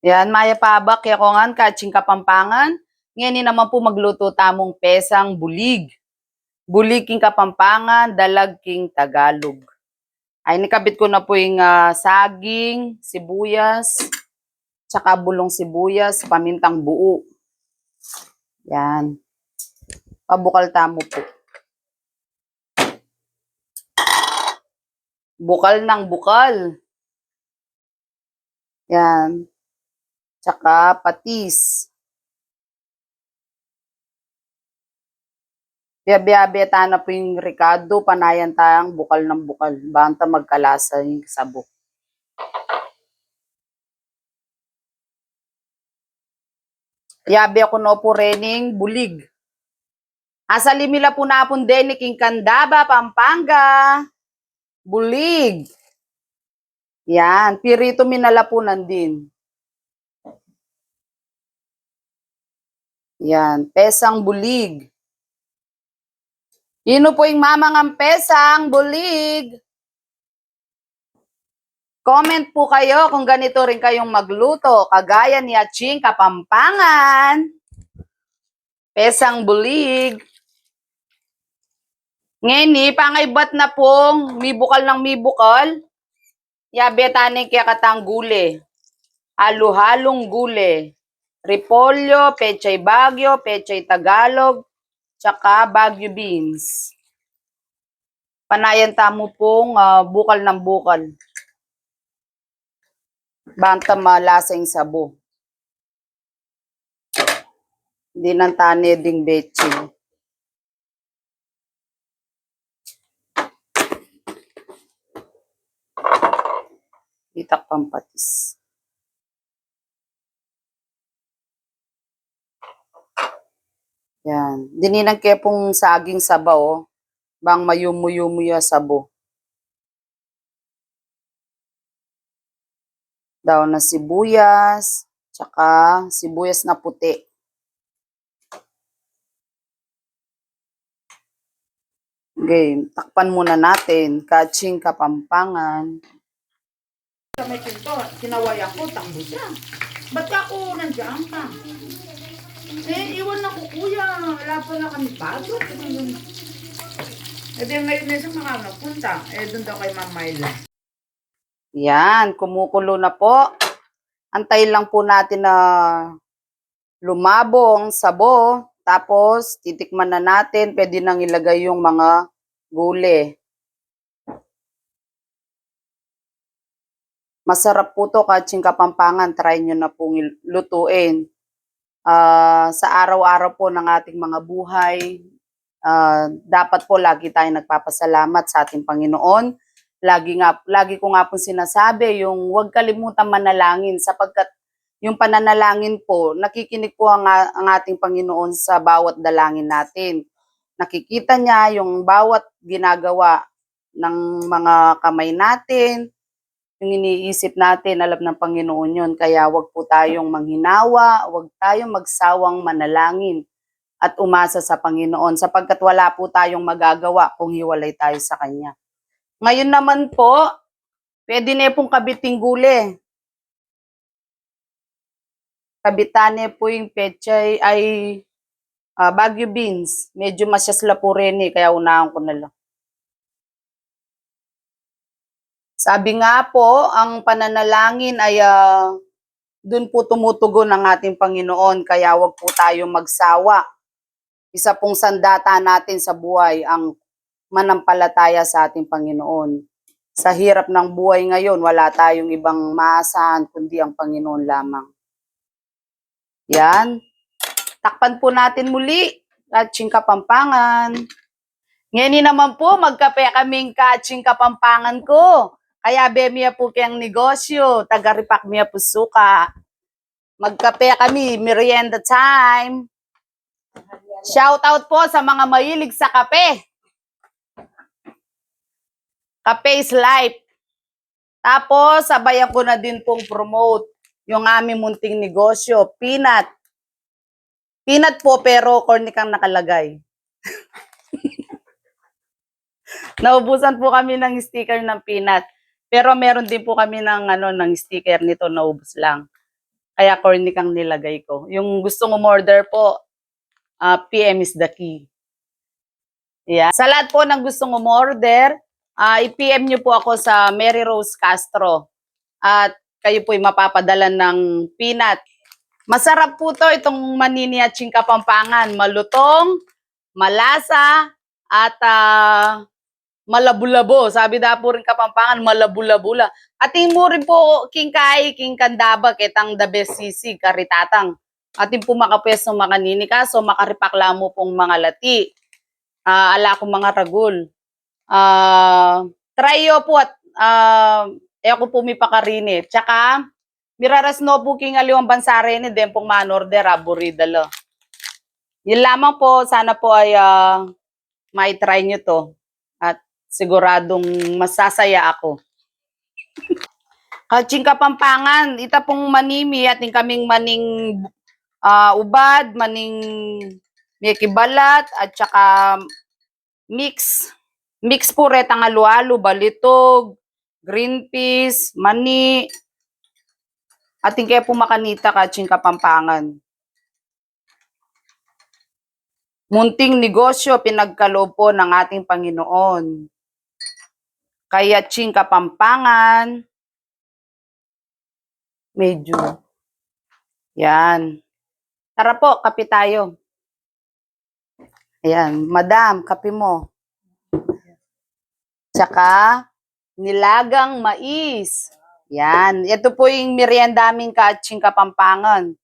Yan, maya pabak, yakongan, kaching kapampangan. Ngayon naman po magluto tamong pesang bulig. Bulig king kapampangan, dalag king Tagalog. Ay, nikabit ko na po yung saging, sibuyas, tsaka bulong sibuyas, pamintang buo. Yan. Pabukal tamo po. Bukal ng bukal. Yan. Tsaka patis. Biya-biya na po yung Ricardo, panayan tayong bukal ng bukal. Banta magkalasa yung sabok. Yabi ako no po rening bulig. Asa limila po na po din king Candaba, Pampanga. Bulig. Yan, pirito minalapunan din. Yan, pesang bulig. Ino po yung mamang pesang bulig. Comment po kayo kung ganito rin kayong magluto, kagaya ni Aching Kapampangan. Pesang bulig. Ngayon pangaybat na pong mibukal ng mibukal. Yabetanin kaya katang gule. Halo-halong gule. Repolyo, pechay Bagyo, pechay Tagalog, tsaka Bagyo beans. Panayan tamo pong bukal ng bukal. Banta malasang sabo. Hindi nang tane ding betchi. Itak pampatis. Yan. Dininang kaya pong saging sabaw. Bang mayumuyo-muyo sabo. Daw na sibuyas. Tsaka sibuyas na puti. Okay, takpan muna natin. Kaching Kapampangan. Sa may pinto, sinawayan ko, takbo siya. Ba't ka ako nandiyan ka? Iwan na ko kuya. Wala pa na kami bago. Di ngayon na siya mga napunta. Doon daw kay Ma'am Myla. Yan, kumukulo na po. Antayin lang po natin na lumabo ang sabo. Tapos, titikman na natin. Pwede nang ilagay yung mga gule. Masarap po to, Kaching Kapampangan. Try nyo na pong lutuin. Sa araw-araw po ng ating mga buhay, dapat po lagi tayong nagpapasalamat sa ating Panginoon. Lagi ko nga po sinasabi, yung huwag kalimutan manalangin sapagkat yung pananalangin po, nakikinig po ang ating Panginoon sa bawat dalangin natin. Nakikita niya yung bawat ginagawa ng mga kamay natin, yung iniisip natin, alam ng Panginoon yun. Kaya wag po tayong manghinawa, wag tayong magsawang manalangin at umasa sa Panginoon sapagkat wala po tayong magagawa kung hiwalay tayo sa Kanya. Ngayon naman po, pwede na pong kabiting gule. Kabitane po yung pechay ay Bagyo beans. Medyo masyasla po rin kaya unahan ko na lang. Sabi nga po, ang pananalangin ay dun po tumutugon ang ating Panginoon, kaya wag po tayong magsawa. Isa pong sandata natin sa buhay ang manampalataya sa ating Panginoon. Sa hirap ng buhay ngayon, wala tayong ibang maasahan kundi ang Panginoon lamang. Yan. Takpan po natin muli. Kaching Kapampangan. Ngayon naman po, magkape kaming Kaching Kapampangan ko. Kaya bemiya po kayang negosyo, taga-ripak miya po suka. Magkape kami, merienda time. Shout out po sa mga mahilig sa kape. Kape is life. Tapos, sabayan ko na din pong promote yung aming munting negosyo, peanut. Peanut po, pero cornic ang nakalagay. Naubusan po kami ng sticker ng peanut. Pero meron din po kami ng sticker nito, naubos lang. Kaya cornic ang nilagay ko. Yung gustong umorder po, PM is the key. Yeah. Sa lahat po ng gustong umorder, i-PM nyo po ako sa Mary Rose Castro. At kayo po'y mapapadala ng peanut. Masarap po to itong manini at ching Kapampangan. Malutong, malasa, at malabulabo. Sabi da po rin Kapampangan, malabulabula. Ating mo rin po king kai, king kandaba, ketang the best sisi, karitatang. Ating po makapwesto makanini kaso makaripakla mo pong mga lati. Ala kong mga ragul. Try po at ako po may pakarini. Tsaka, miraras no po king aliwang bansare ni Dempong manorder, aburidalo. Yun lamang po, sana po ay mai-try nyo to. At siguradong masasaya ako. Kaching Kapampangan, ita pong manimi ating kaming maning ubad, maning mikibalat, at saka mix. Mix po retang alu-alu, balitog, green peas, mani. Ating kaya po makanita Kaching Kapampangan. Munting negosyo pinagkaloob po ng ating Panginoon. Kaya Ching Kapampangan, medyo. Yan. Tara po, kape tayo. Ayan, madam, kape mo. Tsaka, nilagang mais. Yan. Ito po yung merienda aming Kaching Kapampangan.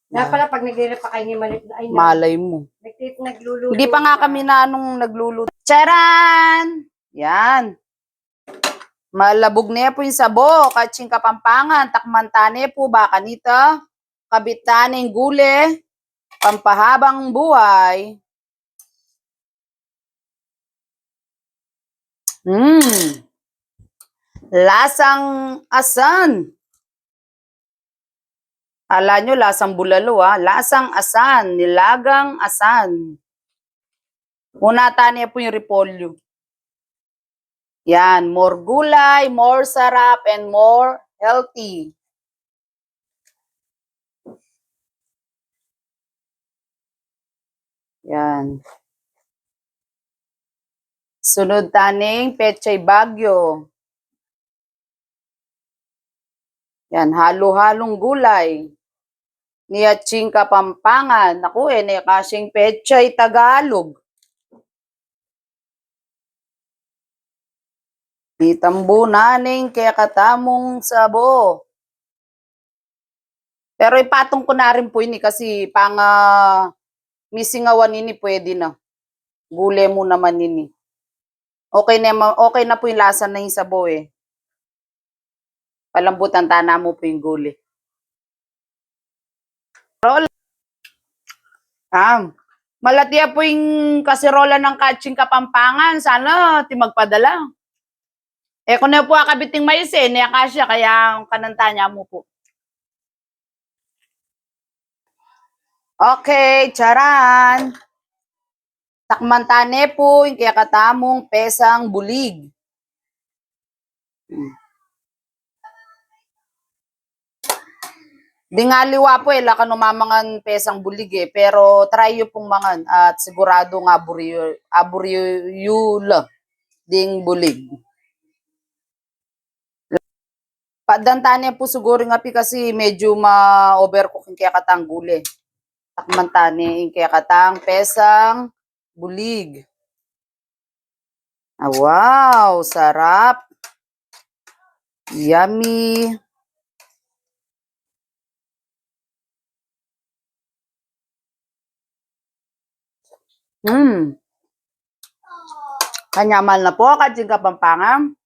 Kaya pala pag nag-irap pa kayo ni Malit na ay Malay mo. nagluluto. Hindi pa nga kami na anong nagluluto. Charan! Yan. Malabog na po yung sabo. Kaching Kapampangan. Takmantane po ba kanita? Kabitaneng gule. Pampahabang buhay. Lasang asan. Ala nyo, lasang bulalo Lasang asan. Nilagang asan. Unata niya po yung repolyo. Yan. More gulay, more sarap, and more healthy. Yan. Sunod taning pechay bagyo. Yan, halo-halong gulay. Ni Kaching Kapampangan. Naku ni kasing pechay Tagalog. Itambo naning kaya katamong sabo. Pero ipatong ko na rin po ini kasi pang misingawan ini pwede na. Gule mo naman ini. Okay na po yung lasa na yung sabo Palambutan tana mo po yung gule. Malatiya po yung kaserola ng Kaching Kapampangan. Sana magpadala. Kung na po akabiting mais niya kasya, kaya kananta niya mo po. Okay, charan. Takmantane po yung kaya katamong pesang bulig. Di nga liwa po laka numamangan pesang bulig pero try yung pong mangan at sigurado nga aburyula ding bulig. Padantane po siguro nga kasi medyo ma-overcook yung kaya katang gule. Takmantane yung kaya katang pesang bulig. Wow, sarap. Yummy. Kanyamal na po, Kaching Kapampangan.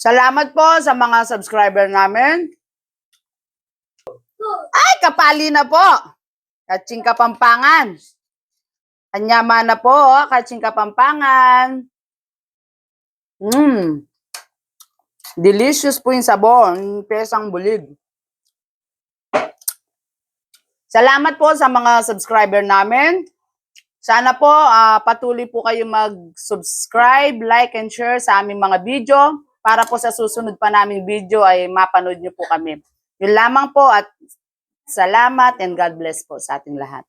Salamat po sa mga subscriber namin. Ay, kapali na po. Kaching Kapampangan. Kanyaman na po, Kaching Kapampangan. Delicious po yung sabon, pesang bulig. Salamat po sa mga subscriber namin. Sana po patuloy po kayo mag-subscribe, like, and share sa aming mga video para po sa susunod pa naming video ay mapanood nyo po kami. Yun lamang po at salamat and God bless po sa ating lahat.